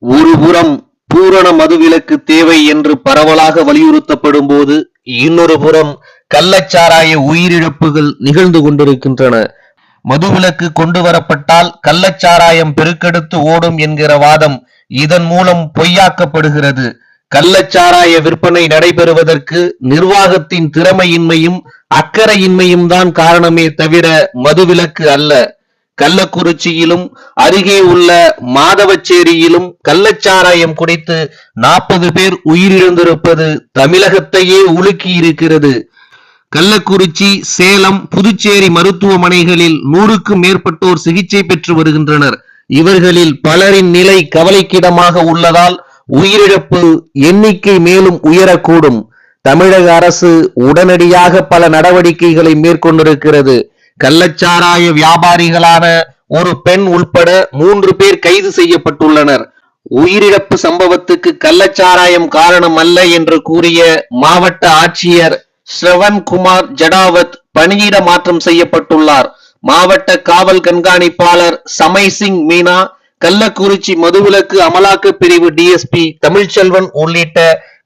ஒருபுறம் பூரண மதுவிலக்கு தேவை என்று பரவலாக வலியுறுத்தப்படும் போது, இன்னொரு புறம் கள்ளச்சாராய உயிரிழப்புகள் நிகழ்ந்து கொண்டிருக்கின்றன. மதுவிலக்கு கொண்டு வரப்பட்டால் கள்ளச்சாராயம் பெருக்கெடுத்து ஓடும் என்கிற வாதம் இதன் மூலம் பொய்யாக்கப்படுகிறது. கள்ளச்சாராய விற்பனை நடைபெறுவதற்கு நிர்வாகத்தின் திறமையின்மையும் அக்கறையின்மையும் தான் காரணமே தவிர மதுவிலக்கு அல்ல. கள்ளக்குறிச்சியிலும் அருகே உள்ள மாதவச்சேரியிலும் கள்ளச்சாராயம் குடித்து 40 பேர் உயிரிழந்திருப்பது தமிழகத்தையே உலுக்கி இருக்கிறது. கள்ளக்குறிச்சி, சேலம், புதுச்சேரி மருத்துவமனைகளில் 100க்கும் மேற்பட்டோர் சிகிச்சை பெற்று வருகின்றனர். இவர்களில் பலரின் நிலை கவலைக்கிடமாக உள்ளதால் உயிரிழப்பு எண்ணிக்கை மேலும் உயரக்கூடும். தமிழக அரசு உடனடியாக பல நடவடிக்கைகளை மேற்கொண்டிருக்கிறது. கள்ளச்சாராய வியாபாரிகளான ஒரு பெண் உள்பட 3 பேர் கைது செய்யப்பட்டுள்ளனர். உயிரிழப்பு சம்பவத்துக்கு கள்ளச்சாராயம் காரணம் அல்ல என்று கூறிய மாவட்ட ஆட்சியர் ஸ்ரவன்குமார் ஜடாவத் பணியிட மாற்றம் செய்யப்பட்டுள்ளார். மாவட்ட காவல் கண்காணிப்பாளர் சமைசிங் மீனா, கள்ளக்குறிச்சி மதுவிலக்கு அமலாக்க பிரிவு டிஎஸ்பி தமிழ்ச்செல்வன் உள்ளிட்ட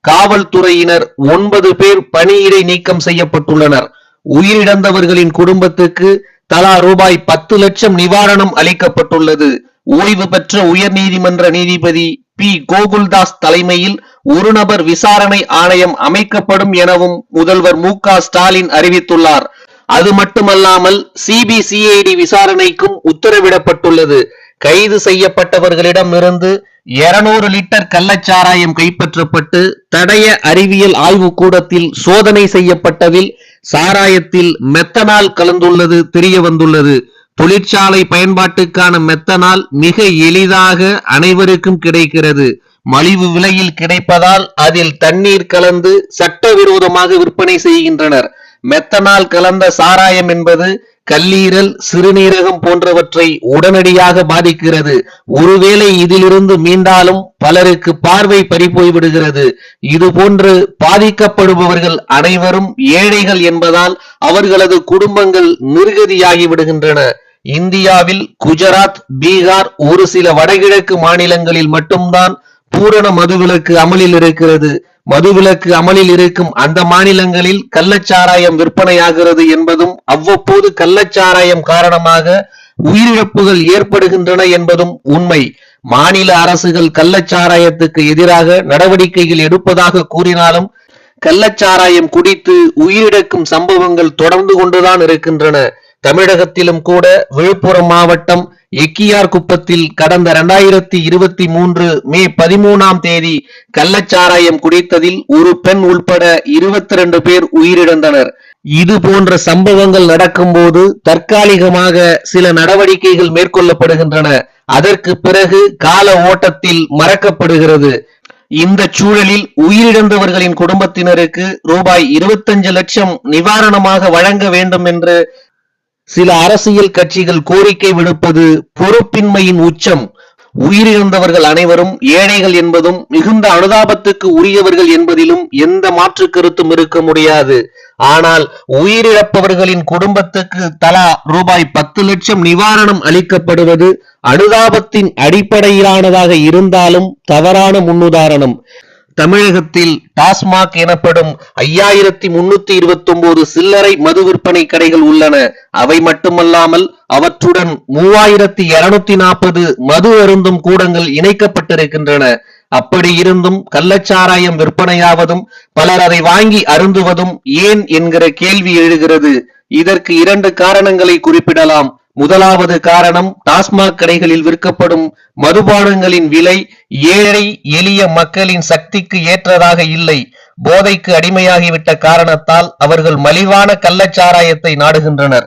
காவல்துறையினர் 9 பேர் பணியிடை நீக்கம் செய்யப்பட்டுள்ளனர். உயிரிழந்தவர்களின் குடும்பத்துக்கு தலா ரூபாய் 10 லட்சம் நிவாரணம் அளிக்கப்பட்டுள்ளது. ஓய்வு பெற்ற உயர்நீதிமன்ற நீதிபதி பி கோகுல்தாஸ் தலைமையில் ஒரு நபர் விசாரணை ஆணையம் அமைக்கப்படும் எனவும் முதல்வர் மு.க. ஸ்டாலின் அறிவித்துள்ளார். அது மட்டுமல்லாமல் சிபிசிஐடி விசாரணைக்கும் உத்தரவிடப்பட்டுள்ளது. கைது செய்யப்பட்டவர்களிடம் இருந்து 200 லிட்டர் கள்ளச்சாராயம் கைப்பற்றப்பட்டு தடய அறிவியல் ஆய்வு கூடத்தில் சோதனை செய்யப்பட்டதில் சாராயத்தில் மெத்தனால் கலந்துள்ளது தெரிய வந்துள்ளது. தொழிற்சாலை பயன்பாட்டுக்கான மெத்தனால் மிக எளிதாக அனைவருக்கும் கிடைக்கிறது. மலிவு விலையில் கிடைப்பதால் அதில் தண்ணீர் கலந்து சட்டவிரோதமாக விற்பனை செய்கின்றனர். மெத்தனால் கலந்த சாராயம் என்பது கல்லீரல், சிறுநீரகம் போன்றவற்றை உடனடியாக பாதிக்கிறது. ஒருவேளை இதிலிருந்து மீண்டாலும் பலருக்கு பார்வை பறிபோய் விடுகிறது. இதுபோன்று பாதிக்கப்படுபவர்கள் அனைவரும் ஏழைகள் என்பதால் அவர்களது குடும்பங்கள் நிர்கதியாகி விடுகின்றன. இந்தியாவில் குஜராத், பீகார், ஒரு சில வடகிழக்கு மாநிலங்களில் மட்டும்தான் பூரண மதுவிலக்கு அமலில் இருக்கிறது. மதுவிலக்கு அமலில் இருக்கும் அந்த மாநிலங்களில் கள்ளச்சாராயம் விற்பனையாகிறது என்பதும் அவ்வப்போது கள்ளச்சாராயம் காரணமாக உயிரிழப்புகள் ஏற்படுகின்றன என்பதும் உண்மை. மாநில அரசுகள் கள்ளச்சாராயத்துக்கு எதிராக நடவடிக்கைகள் எடுப்பதாக கூறினாலும் கள்ளச்சாராயம் குடித்து உயிரிழக்கும் சம்பவங்கள் தொடர்ந்து கொண்டுதான் இருக்கின்றன. தமிழகத்திலும் கூட விழுப்புரம் மாவட்டம் எக்கியார் குப்பத்தில் கடந்த 2023 மே 13ஆம் தேதி கள்ளச்சாராயம் குடித்ததில் ஒரு பெண் உள்பட 22 பேர் உயிரிழந்தனர். இது போன்ற சம்பவங்கள் நடக்கும்போது தற்காலிகமாக சில நடவடிக்கைகள் மேற்கொள்ளப்படுகின்றன. அதற்கு பிறகு கால ஓட்டத்தில் மறக்கப்படுகிறது. இந்த சூழலில் உயிரிழந்தவர்களின் குடும்பத்தினருக்கு ரூபாய் 25 லட்சம் நிவாரணமாக வழங்க வேண்டும் என்று சில அரசியல் கட்சிகள் கோரிக்கை விடுப்பது பொறுப்பின்மையின் உச்சம். உயிரிழந்தவர்கள் அனைவரும் ஏழைகள் என்பதும் மிகுந்த அனுதாபத்துக்கு உரியவர்கள் என்பதிலும் எந்த மாற்று கருத்தும் இருக்க முடியாது. ஆனால் உயிரிழப்பவர்களின் குடும்பத்துக்கு தலா ரூபாய் 10 லட்சம் நிவாரணம் அளிக்கப்படுவது அனுதாபத்தின் அடிப்படையிலானதாக இருந்தாலும் தவறான முன்னுதாரணம். தமிழகத்தில் டாஸ்மாக் எனப்படும் 5329 சில்லறை மது விற்பனை கடைகள் உள்ளன. அவை மட்டுமல்லாமல் அவற்றுடன் 3240 மது அருந்தும் கூடங்கள் இணைக்கப்பட்டிருக்கின்றன. அப்படி இருந்தும் கள்ளச்சாராயம் விற்பனையாவதும் பலர் அதை வாங்கி அருந்துவதும் ஏன் என்கிற கேள்வி எழுகிறது. இதற்கு 2 காரணங்களை குறிப்பிடலாம். முதலாவது காரணம், டாஸ்மாக் கடைகளில் விற்கப்படும் மதுபானங்களின் விலை ஏழை எளிய மக்களின் சக்திக்கு ஏற்றதாக இல்லை. போதைக்கு அடிமையாகிவிட்ட காரணத்தால் அவர்கள் மலிவான கள்ளச்சாராயத்தை நாடுகின்றனர்.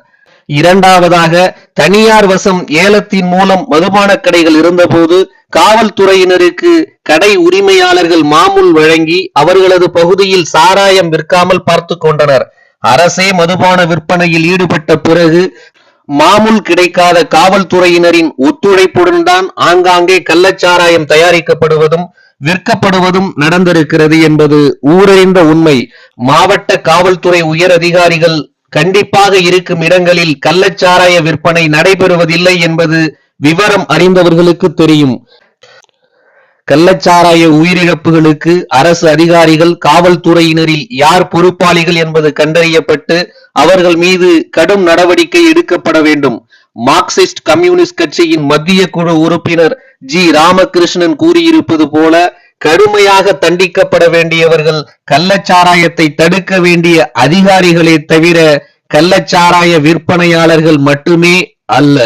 இரண்டாவதாக, தனியார் வசம் ஏலத்தின் மூலம் மதுபான கடைகள் இருந்தபோது காவல்துறையினருக்கு கடை உரிமையாளர்கள் மாமூல் வழங்கி அவர்களது பகுதியில் சாராயம் விற்காமல் பார்த்து கொண்டனர். அரசே மதுபான விற்பனையில் ஈடுபட்ட பிறகு மாமூல் கிடைக்காத காவல்துறையினரின் ஒத்துழைப்புடன் தான் ஆங்காங்கே கள்ளச்சாராயம் தயாரிக்கப்படுவதும் விற்கப்படுவதும் நடந்திருக்கிறது என்பது ஊரறிந்த உண்மை. மாவட்ட காவல்துறை உயர் அதிகாரிகள் கண்டிப்பாக இருக்கும் இடங்களில் கள்ளச்சாராய விற்பனை நடைபெறுவதில்லை என்பது விவரம் அறிந்தவர்களுக்கு தெரியும். கள்ளச்சாராய உயிரிழப்புகளுக்கு அரசு அதிகாரிகள், காவல்துறையினரில் யார் பொறுப்பாளிகள் என்பது கண்டறியப்பட்டு அவர்கள் மீது கடும் நடவடிக்கை எடுக்கப்பட வேண்டும். மார்க்சிஸ்ட் கம்யூனிஸ்ட் கட்சியின் மத்திய குழு உறுப்பினர் ஜி. ராமகிருஷ்ணன் கூறியிருப்பது போல, கடுமையாக தண்டிக்கப்பட வேண்டியவர்கள் கள்ளச்சாராயத்தை தடுக்க வேண்டிய அதிகாரிகளே தவிர கள்ளச்சாராய விற்பனையாளர்கள் மட்டுமே அல்ல.